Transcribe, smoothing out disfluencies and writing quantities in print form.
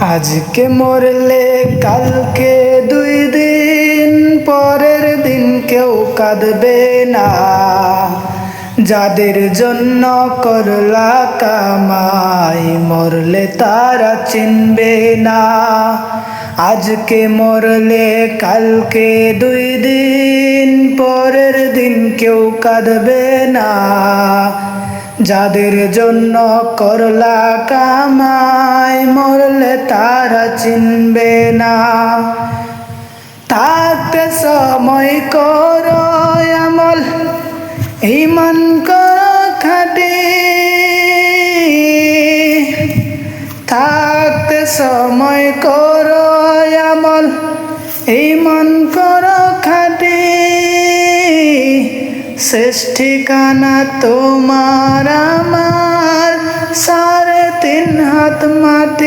আজকে মরলে কালকে 2 দিন পরের দিন কেউ কাঁদবে না। যাদের জন্য করলা কামাই মরলে তারা চিনবে না। আজকে মরলে কালকে 2 দিন পরের দিন কেউ কাঁদবে না। যাদের জন্য করলা কামাই মরলে তারা চিনবে না। থাকতে সময় করো আমল, ঈমান করো খাঁটি। থাকতে সময় করো আমল, ঈমান করো খাঁটি। শেষ ঠিকানা তোমার আমার 3.5 হাত মাটি।